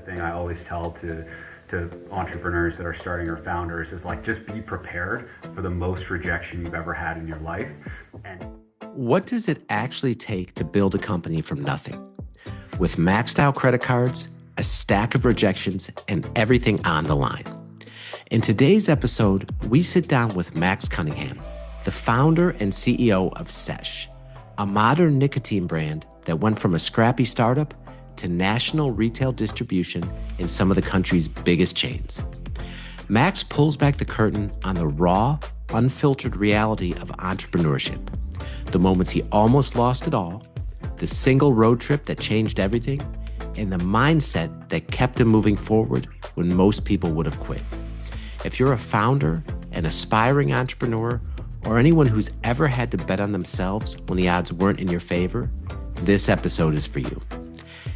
thing I always tell to entrepreneurs that are starting or founders is like, just be prepared for the most rejection you've ever had in your life. And what does it actually take to build a company from nothing? With maxed out credit cards, a stack of rejections, and everything on the line. In today's episode, we sit down with Max Cunningham, the founder and CEO of Sesh, a modern nicotine brand that went from a scrappy startup to national retail distribution in some of the country's biggest chains. Max pulls back the curtain on the raw, unfiltered reality of entrepreneurship, the moments he almost lost it all, the single road trip that changed everything, and the mindset that kept him moving forward when most people would have quit. If you're a founder, an aspiring entrepreneur, or anyone who's ever had to bet on themselves when the odds weren't in your favor, this episode is for you.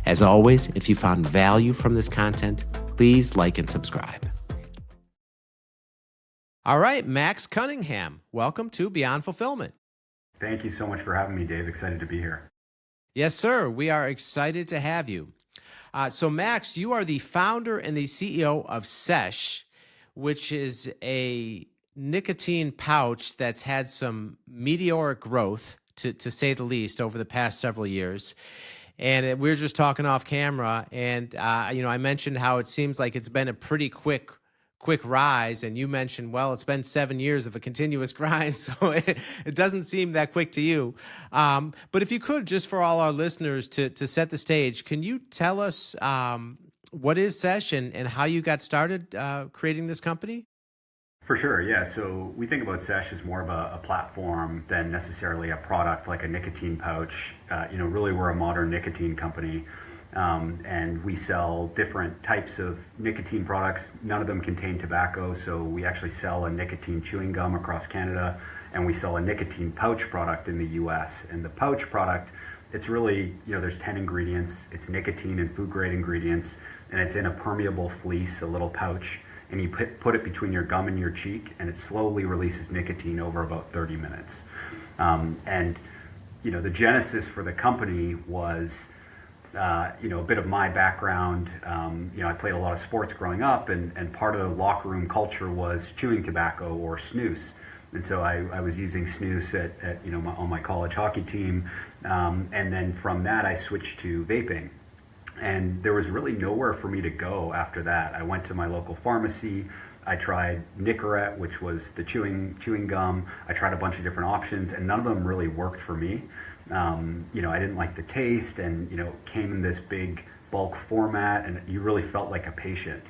As always, if you found value from this content, please like and subscribe. All right, Max Cunningham, welcome to Beyond Fulfillment. thank you so much for having me, Dave. Excited to be here. Yes, sir. We are excited to have you. So, Max, you are the founder and the CEO of Sesh, which is a nicotine pouch that's had some meteoric growth, to say the least, over the past several years. And we were just talking off camera, and I mentioned how it seems like it's been a pretty quick rise, and you mentioned, well, it's been 7 years of a continuous grind, so it doesn't seem that quick to you. But if you could, just for all our listeners to set the stage, can you tell us what is Sesh and how you got started creating this company? For sure, yeah. So we think about Sesh as more of a platform than necessarily a product like a nicotine pouch. Really, we're a modern nicotine company, and we sell different types of nicotine products. None of them contain tobacco, so we actually sell a nicotine chewing gum across Canada, and we sell a nicotine pouch product in the US. And the pouch product, it's really, there's 10 ingredients. It's nicotine and food grade ingredients, and it's in a permeable fleece, a little pouch. And you put it between your gum and your cheek, and it slowly releases nicotine over about 30 minutes. The genesis for the company was, a bit of my background. I played a lot of sports growing up, and part of the locker room culture was chewing tobacco or snus. And so I was using snus on my college hockey team. And then from that, I switched to vaping. And there was really nowhere for me to go after that. I went to my local pharmacy. I tried Nicorette, which was the chewing gum. I tried a bunch of different options, and none of them really worked for me. I didn't like the taste, and it came in this big bulk format, and you really felt like a patient.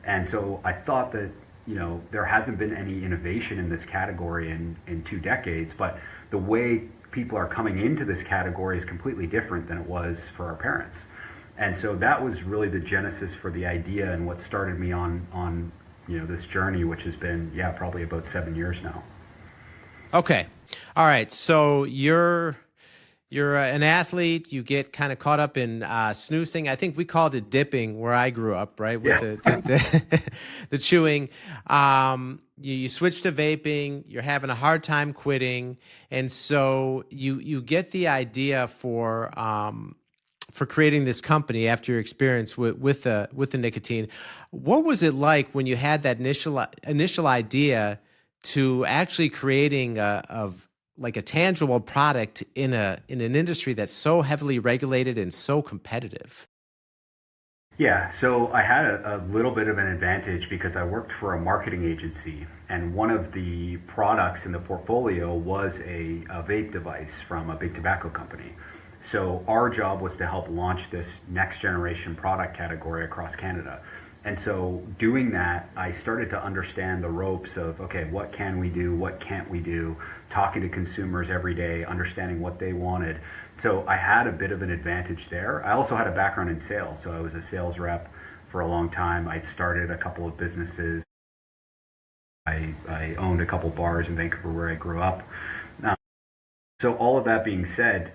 And so I thought that there hasn't been any innovation in this category in 2 decades, but the way people are coming into this category is completely different than it was for our parents. And so that was really the genesis for the idea and what started me on this journey, which has been, probably about 7 years now. Okay. All right. So you're an athlete. You get kind of caught up in snoozing. I think we called it dipping where I grew up, right? With the chewing. You switch to vaping. You're having a hard time quitting. And so you get the idea for creating this company after your experience with the nicotine. What was it like when you had that initial idea to actually creating a tangible product in an industry that's so heavily regulated and so competitive? Yeah, so I had a little bit of an advantage because I worked for a marketing agency, and one of the products in the portfolio was a vape device from a big tobacco company. So our job was to help launch this next generation product category across Canada. And so doing that, I started to understand the ropes of, okay, what can we do? What can't we do? Talking to consumers every day, understanding what they wanted. So I had a bit of an advantage there. I also had a background in sales. So I was a sales rep for a long time. I started a couple of businesses. I owned a couple bars in Vancouver where I grew up. So all of that being said,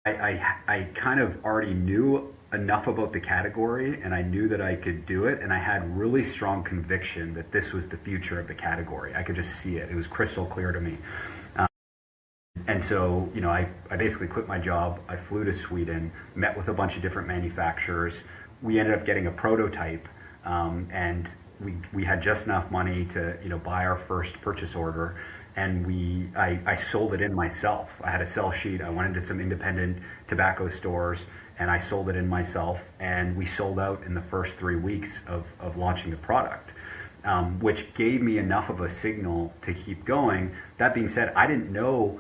I kind of already knew enough about the category, and I knew that I could do it, and I had really strong conviction that this was the future of the category. I could just see it. It was crystal clear to me. And so, I basically quit my job. I flew to Sweden, met with a bunch of different manufacturers, we ended up getting a prototype, and we had just enough money to buy our first purchase order, and I sold it in myself. I had a sell sheet. I went into some independent tobacco stores and I sold it in myself, and we sold out in the first 3 weeks of launching the product, which gave me enough of a signal to keep going. That being said, I didn't know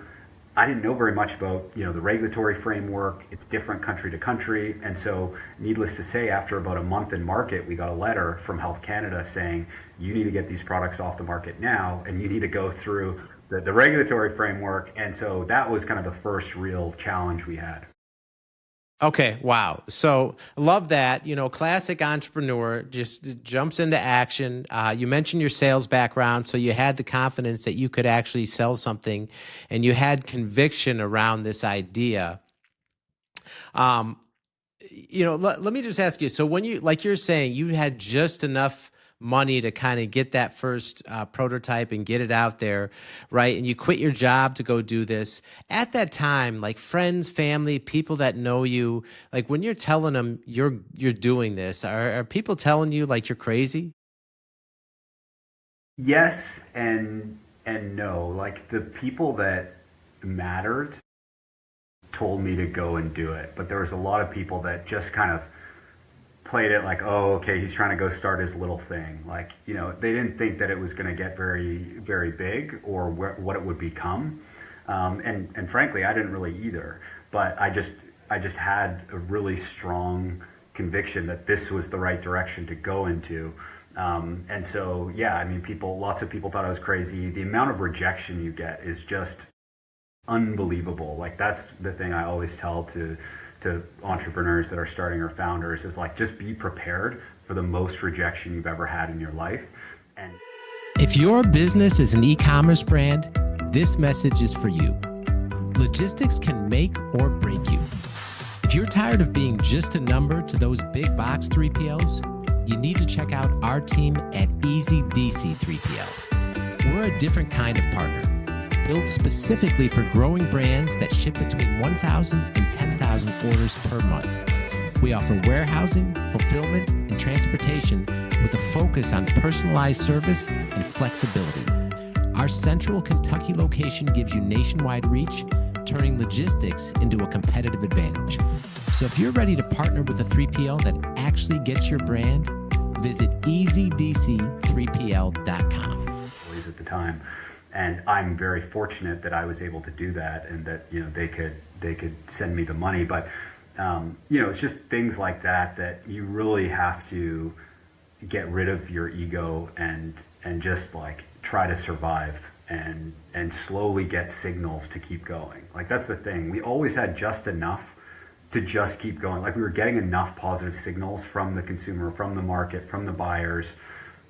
very much about the regulatory framework. It's different country to country, and so needless to say, after about a month in market, we got a letter from Health Canada saying you need to get these products off the market now, and you need to go through the regulatory framework. And so that was kind of the first real challenge we had. Okay, wow. So love that. Classic entrepreneur just jumps into action. You mentioned your sales background, so you had the confidence that you could actually sell something, and you had conviction around this idea. Let me just ask you. So when like you're saying, you had just enough money to kind of get that first prototype and get it out there, right? And you quit your job to go do this. At that time, like friends, family, people that know you, like when you're telling them you're doing this, are people telling you like you're crazy? Yes and no. Like the people that mattered told me to go and do it, but there was a lot of people that just kind of played it like, oh, okay, he's trying to go start his little thing. Like, they didn't think that it was going to get very, very big or what it would become. And frankly, I didn't really either. But I just had a really strong conviction that this was the right direction to go into. And so, yeah, I mean, lots of people thought I was crazy. The amount of rejection you get is just unbelievable. Like, that's the thing I always tell to entrepreneurs that are starting or founders is like, just be prepared for the most rejection you've ever had in your life. And if your business is an e-commerce brand, this message is for you. Logistics can make or break you. If you're tired of being just a number to those big box 3PLs, you need to check out our team at Easy DC 3PL. We're a different kind of partner, built specifically for growing brands that ship between 1,000 and 10,000 orders per month. We offer warehousing, fulfillment, and transportation with a focus on personalized service and flexibility. Our central Kentucky location gives you nationwide reach, turning logistics into a competitive advantage. So if you're ready to partner with a 3PL that actually gets your brand, visit easydc3pl.com. At the time. And I'm very fortunate that I was able to do that, and that they could send me the money. But it's just things like that you really have to get rid of your ego and just like try to survive and slowly get signals to keep going. Like that's the thing. We always had just enough to just keep going. Like we were getting enough positive signals from the consumer, from the market, from the buyers.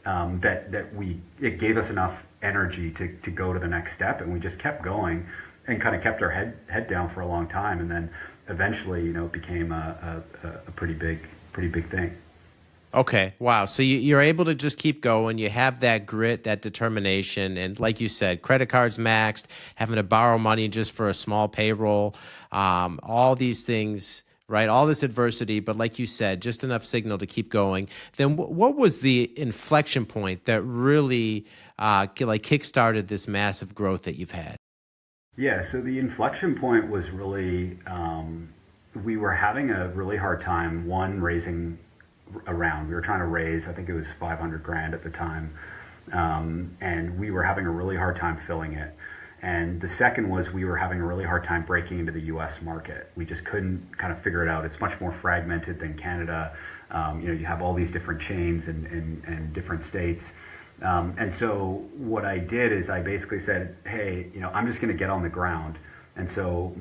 It gave us enough energy to go to the next step, and we just kept going and kind of kept our head down for a long time, and then eventually it became a pretty big thing. Okay, wow. So you're able to just keep going. You have that grit, that determination, and like you said, credit cards maxed, having to borrow money just for a small payroll, all these things, right? All this adversity, but like you said, just enough signal to keep going. Then what was the inflection point that really kickstarted this massive growth that you've had? Yeah, so the inflection point was really, we were having a really hard time, raising a round. We were trying to raise, I think it was 500 grand at the time. And we were having a really hard time filling it. And the second was we were having a really hard time breaking into the US market. We just couldn't kind of figure it out. It's much more fragmented than Canada. You have all these different chains and different states. And so what I did is I basically said, hey, I'm just going to get on the ground. And so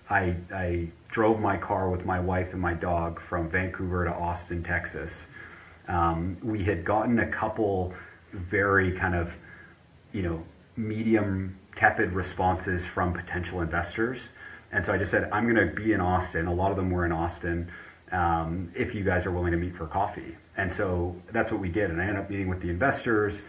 I drove my car with my wife and my dog from Vancouver to Austin, Texas. We had gotten a couple very kind of, medium tepid responses from potential investors. And so I just said, I'm going to be in Austin. A lot of them were in Austin. If you guys are willing to meet for coffee. And so that's what we did. And I ended up meeting with the investors.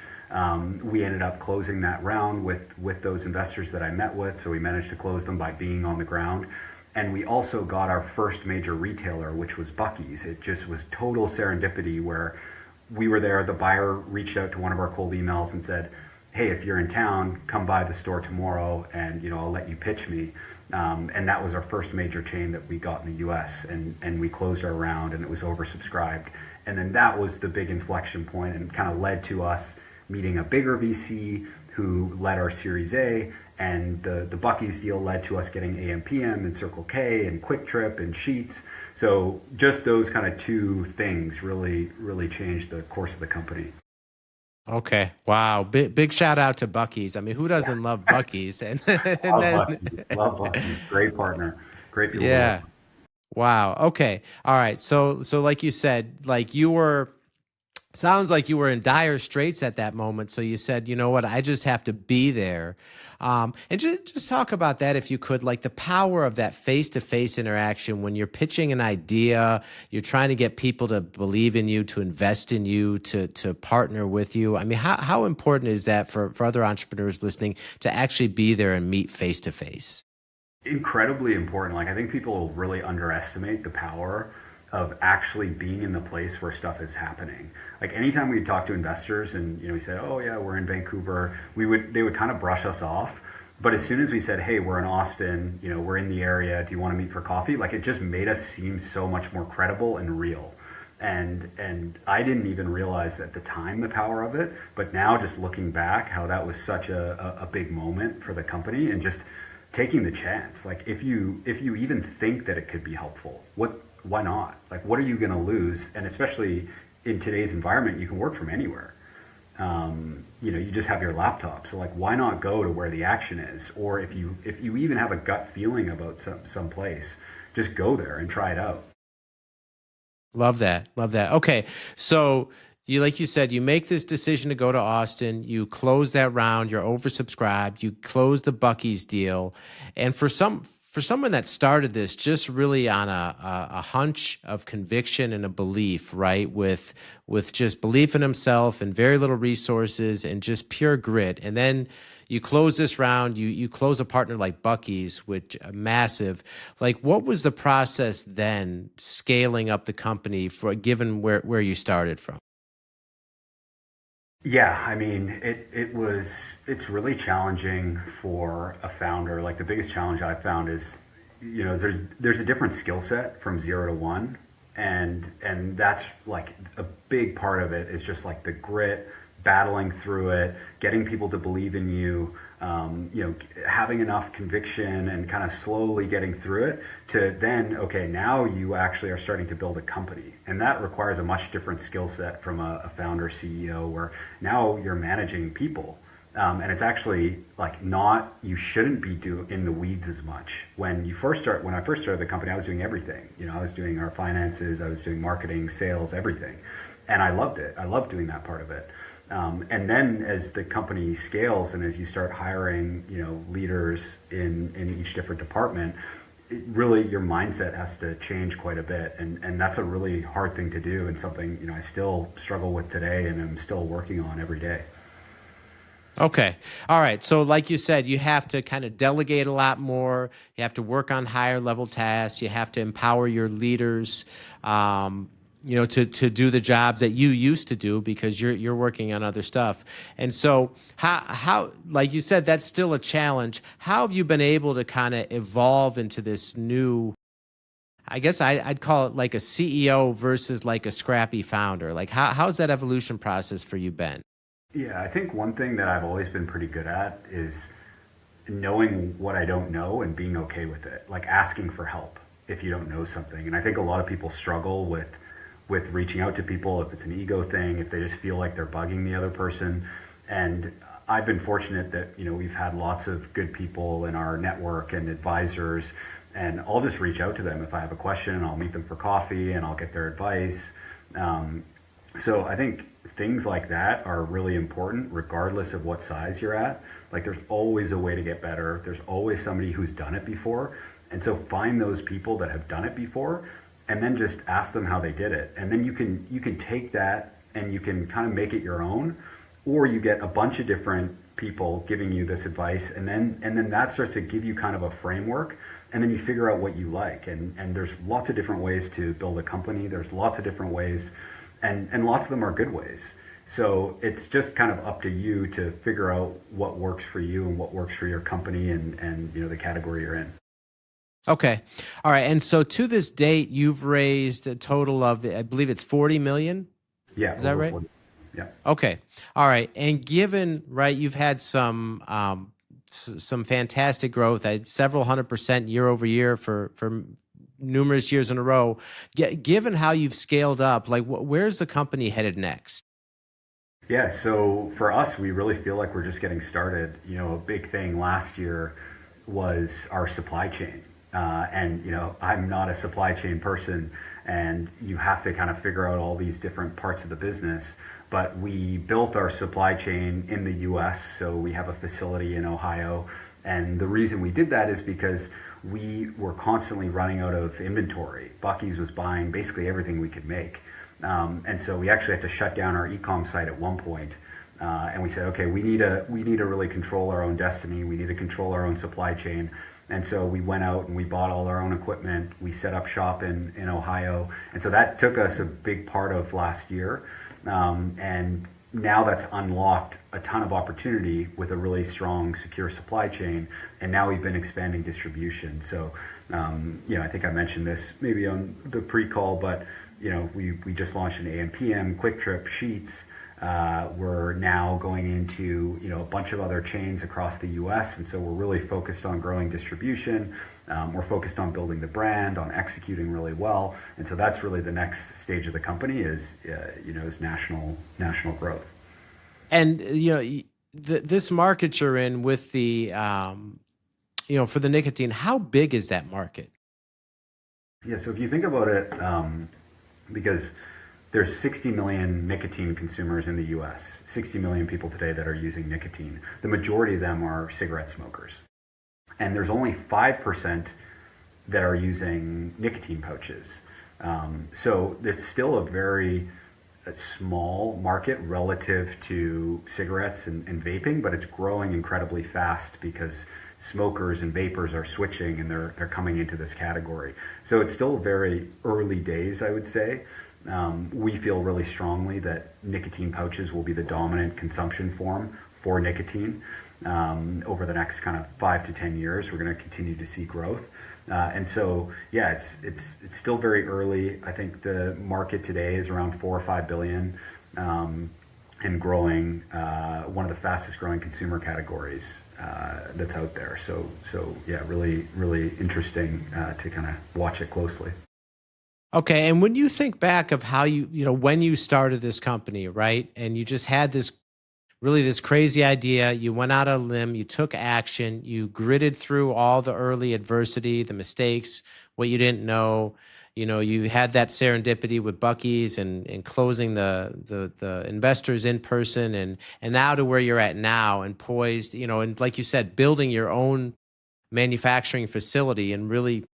We ended up closing that round with those investors that I met with. So we managed to close them by being on the ground. And we also got our first major retailer, which was Buc-ee's. It just was total serendipity where we were there. The buyer reached out to one of our cold emails and said, "Hey, if you're in town, come by the store tomorrow, and I'll let you pitch me." And that was our first major chain that we got in the U.S. And we closed our round, and it was oversubscribed. And then that was the big inflection point, and kind of led to us meeting a bigger VC who led our Series A. And the Buc-ee's deal led to us getting AM/PM and Circle K and Quick Trip and Sheets. So just those kind of two things really changed the course of the company. Okay. Wow. Big shout out to Buc-ee's. I mean, who doesn't love Buc-ee's? And, and then, Love Buc-ee's. Great partner. Great people to work yeah. with. Wow. Okay. All right. So like you said, like you were, sounds like you were in dire straits at that moment. So you said, you know what, I just have to be there. And just talk about that if you could, like the power of that face-to-face interaction when you're pitching an idea, you're trying to get people to believe in you, to invest in you, to partner with you. I mean, how important is that for other entrepreneurs listening to actually be there and meet face-to-face? Incredibly important. Like, I think people really underestimate the power of actually being in the place where stuff is happening. Like, anytime we talk to investors and we said, "Oh yeah, we're in Vancouver," they would kind of brush us off. But as soon as we said, "Hey, we're in Austin, we're in the area, do you want to meet for coffee?" Like, it just made us seem so much more credible and real. And I didn't even realize at the time the power of it, but now just looking back, how that was such a big moment for the company, and just taking the chance. Like, if you even think that it could be helpful, why not? Like, what are you going to lose? And especially in today's environment, you can work from anywhere. You just have your laptop. So, like, why not go to where the action is? Or if you even have a gut feeling about some place, just go there and try it out. Love that. Love that. Okay. So like you said, you make this decision to go to Austin, you close that round, you're oversubscribed, you close the Buc-ee's deal. And for someone that started this just really on a hunch of conviction and a belief, right? With just belief in himself and very little resources and just pure grit. And then you close this round, you close a partner like Buc-ee's, which massive. Like, what was the process then scaling up the company for given where you started from? Yeah, I mean, it's really challenging for a founder. Like, the biggest challenge I've found is, there's a different skill set from 0 to 1. And that's like a big part of it is just like the grit, battling through it, getting people to believe in you, having enough conviction and kind of slowly getting through it to then, okay, now you actually are starting to build a company. And that requires a much different skill set from a founder CEO, where now you're managing people. And it's actually like you shouldn't be in the weeds as much. When I first started the company, I was doing everything. I was doing our finances, I was doing marketing, sales, everything. And I loved it. I loved doing that part of it. And then as the company scales and as you start hiring, leaders in each different department, really your mindset has to change quite a bit. And that's a really hard thing to do, and something, I still struggle with today and I'm still working on every day. Okay. All right. So like you said, you have to kind of delegate a lot more. You have to work on higher level tasks. You have to empower your leaders, to do the jobs that you used to do because you're working on other stuff. And so how like you said, that's still a challenge. How have you been able to kind of evolve into this new, I guess I'd call it like a CEO versus like a scrappy founder? Like how's that evolution process for you been? Yeah, I think one thing that I've always been pretty good at is knowing what I don't know and being okay with it, like asking for help if you don't know something. And I think a lot of people struggle with reaching out to people, if it's an ego thing, if they just feel like they're bugging the other person. And I've been fortunate that, we've had lots of good people in our network and advisors, and I'll just reach out to them if I have a question. I'll meet them for coffee and I'll get their advice. So I think things like that are really important regardless of what size you're at. Like, there's always a way to get better. There's always somebody who's done it before. And so find those people that have done it before and then just ask them how they did it. And then you can take that and you can kind of make it your own, or you get a bunch of different people giving you this advice, and then that starts to give you kind of a framework. and then you figure out what you like. And there's lots of different ways to build a company. There's lots of different ways, and lots of them are good ways. So it's just kind of up to you to figure out what works for you and what works for your company and the category you're in. Okay. All right. And so to this date, you've raised a total of, I believe it's 40 million. Yeah. Is that right? 40. Yeah. Okay. All right. And given, right, you've had some fantastic growth, several 100% year over year for numerous years in a row. Given how you've scaled up, like where's the company headed next? Yeah, so for us, we really feel like we're just getting started. A big thing last year was our supply chain. And I'm not a supply chain person, and you have to kind of figure out all these different parts of the business. But we built our supply chain in the US, so we have a facility in Ohio. And the reason we did that is because we were constantly running out of inventory. Buc-ee's was buying basically everything we could make. And so we actually had to shut down our e-com site at one point. And we said, okay, we need to really control our own destiny. We need to control our own supply chain. And so we went out and we bought all our own equipment. We set up shop in Ohio. And so that took us a big part of last year. And now that's unlocked a ton of opportunity with a really strong, secure supply chain. And now we've been expanding distribution. So, I think I mentioned this maybe on the pre-call, but we just launched an AM/PM, Quick Trip, Sheets. We're now going into a bunch of other chains across the U.S. And so we're really focused on growing distribution. We're focused on building the brand, on executing really well. And so that's really the next stage of the company is national growth. And this market you're in with the for the nicotine, how big is that market? Yeah, so if you think about it, because there's 60 million nicotine consumers in the US, 60 million people today that are using nicotine. The majority of them are cigarette smokers. And there's only 5% that are using nicotine pouches. So it's still a very small market relative to cigarettes and vaping, but it's growing incredibly fast because smokers and vapors are switching and they're coming into this category. So it's still very early days, I would say. We feel really strongly that nicotine pouches will be the dominant consumption form for nicotine. Over the next kind of 5 to 10 years, we're going to continue to see growth. And so, yeah, it's still very early. I think the market today is around 4 or 5 billion, and growing, one of the fastest growing consumer categories that's out there. So yeah, really, really interesting to kind of watch it closely. Okay, and when you think back of how when you started this company, right, and you just had this crazy idea, you went out on a limb, you took action, you gritted through all the early adversity, the mistakes, what you didn't know, you had that serendipity with Buc-ee's and closing the investors in person, and now to where you're at now and poised, and like you said, building your own manufacturing facility and really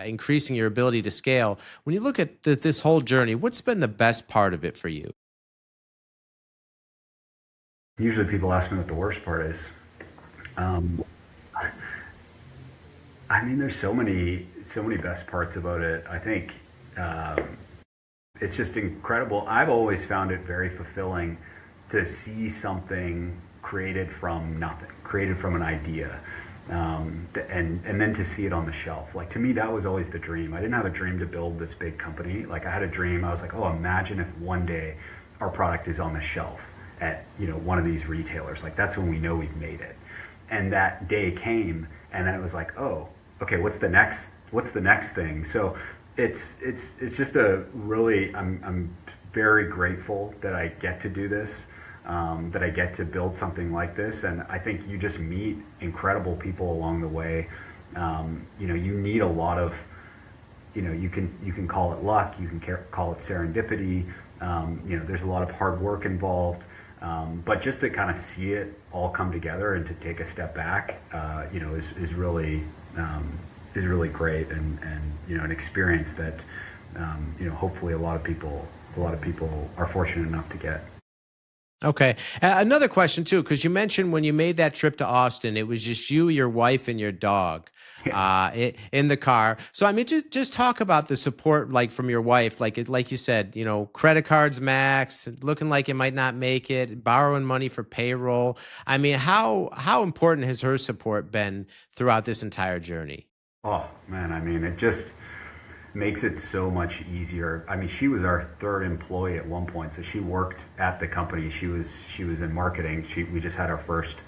increasing your ability to scale. When you look at this whole journey, what's been the best part of it for you? Usually people ask me what the worst part is. Um, I mean, there's so many best parts about it. I think it's just incredible. I've always found it very fulfilling to see something created from nothing, created from an idea, and then to see it on the shelf. Like, to me, that was always the dream. I didn't have a dream to build this big company. Like, I had a dream. I was like, oh, imagine if one day our product is on the shelf at one of these retailers. Like, that's when we know we've made it. And that day came, and then it was like, oh, okay, what's the next thing? So it's just a really, I'm very grateful that I get to do this, that I get to build something like this. And I think you just meet incredible people along the way. You need a lot of, you can call it luck, you can call it serendipity. There's a lot of hard work involved. But just to kind of see it all come together and to take a step back, is really great, and an experience that hopefully a lot of people are fortunate enough to get. Okay. Another question too, because you mentioned when you made that trip to Austin, it was just you, your wife, and your dog Yeah. in the car. So I mean, just talk about the support like from your wife, like you said, credit cards max, looking like it might not make it, borrowing money for payroll. I mean, how important has her support been throughout this entire journey? Oh man, I mean, it just makes it so much easier. I mean, she was our third employee at one point, so she worked at the company. She was in marketing. We just had our first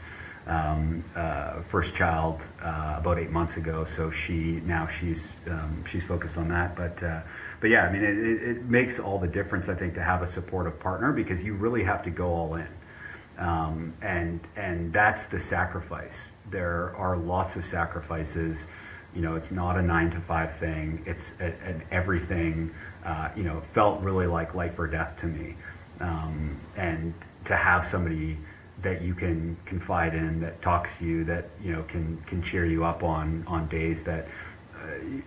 child about 8 months ago, so she's focused on that. But yeah, I mean, it makes all the difference, I think, to have a supportive partner, because you really have to go all in. And that's the sacrifice. There are lots of sacrifices. It's not a 9 to 5 thing. It's an everything. Felt really like life or death to me. And to have somebody that you can confide in, that talks to you, that can cheer you up on days that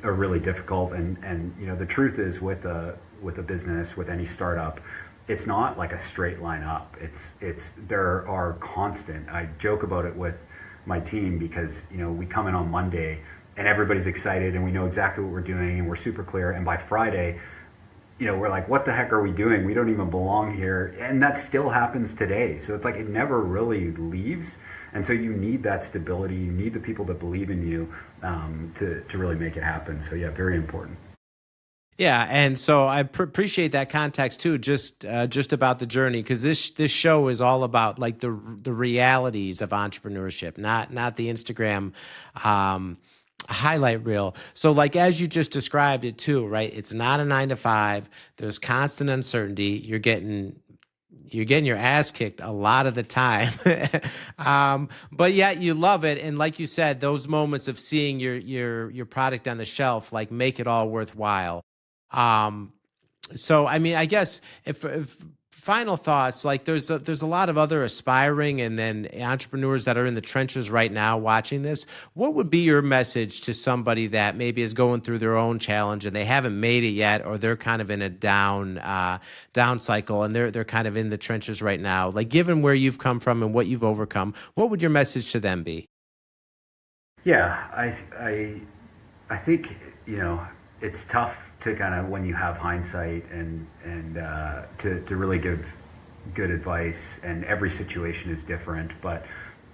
are really difficult. And the truth is, with a business, with any startup, it's not like a straight line up. There are constant. I joke about it with my team, because we come in on Monday and everybody's excited and we know exactly what we're doing and we're super clear, and by Friday, we're like, what the heck are we doing? We don't even belong here. And that still happens today. So it's like it never really leaves. And so you need that stability. You need the people that believe in you to really make it happen. So yeah, very important. Yeah, and so I appreciate that context too, just about the journey, because this show is all about like the realities of entrepreneurship, not the Instagram highlight reel. So like as you just described it too, right? It's not a 9 to 5. There's constant uncertainty. You're getting your ass kicked a lot of the time, but yet you love it. And like you said, those moments of seeing your product on the shelf like make it all worthwhile. Um, so I mean, I guess if final thoughts, like there's a lot of other aspiring and then entrepreneurs that are in the trenches right now watching this. What would be your message to somebody that maybe is going through their own challenge and they haven't made it yet, or they're kind of in a down cycle and they're kind of in the trenches right now? Like, given where you've come from and what you've overcome, what would your message to them be? Yeah, I think it's tough to kind of, when you have hindsight, and to really give good advice, and every situation is different. But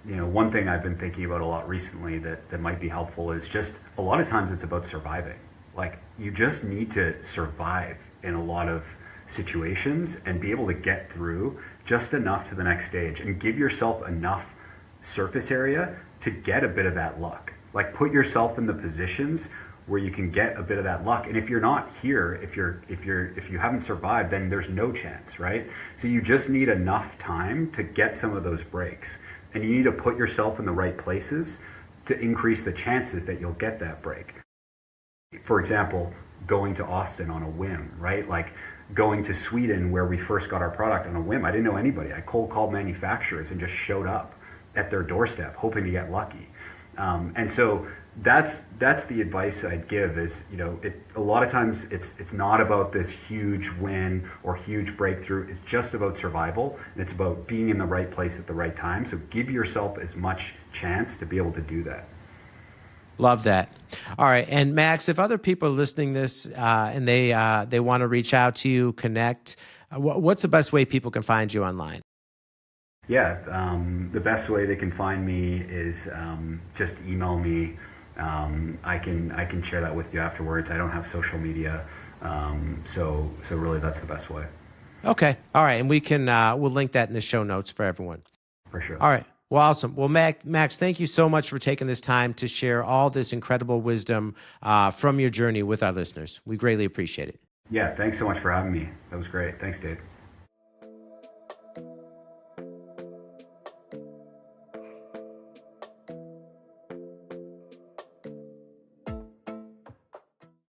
one thing I've been thinking about a lot recently that might be helpful is just, a lot of times it's about surviving. Like, you just need to survive in a lot of situations and be able to get through just enough to the next stage, and give yourself enough surface area to get a bit of that luck. Like, put yourself in the positions where you can get a bit of that luck. And if you're not here, if you haven't survived, then there's no chance, right? So you just need enough time to get some of those breaks, and you need to put yourself in the right places to increase the chances that you'll get that break. For example, going to Austin on a whim, right? Like going to Sweden, where we first got our product, on a whim. I didn't know anybody. I cold called manufacturers and just showed up at their doorstep hoping to get lucky. And so that's the advice I'd give, is a lot of times it's not about this huge win or huge breakthrough. It's just about survival, and it's about being in the right place at the right time. So give yourself as much chance to be able to do that. Love that. All right, and Max, if other people are listening this and they want to reach out to you, connect, what's the best way people can find you online? Yeah, the best way they can find me is just email me. I can share that with you afterwards. I don't have social media, so really that's the best way. Okay. All right, and we'll link that in the show notes for everyone. For sure. All right. Well, awesome. Well, Max, thank you so much for taking this time to share all this incredible wisdom from your journey with our listeners. We greatly appreciate it. Yeah, thanks so much for having me. That was great. Thanks, Dave.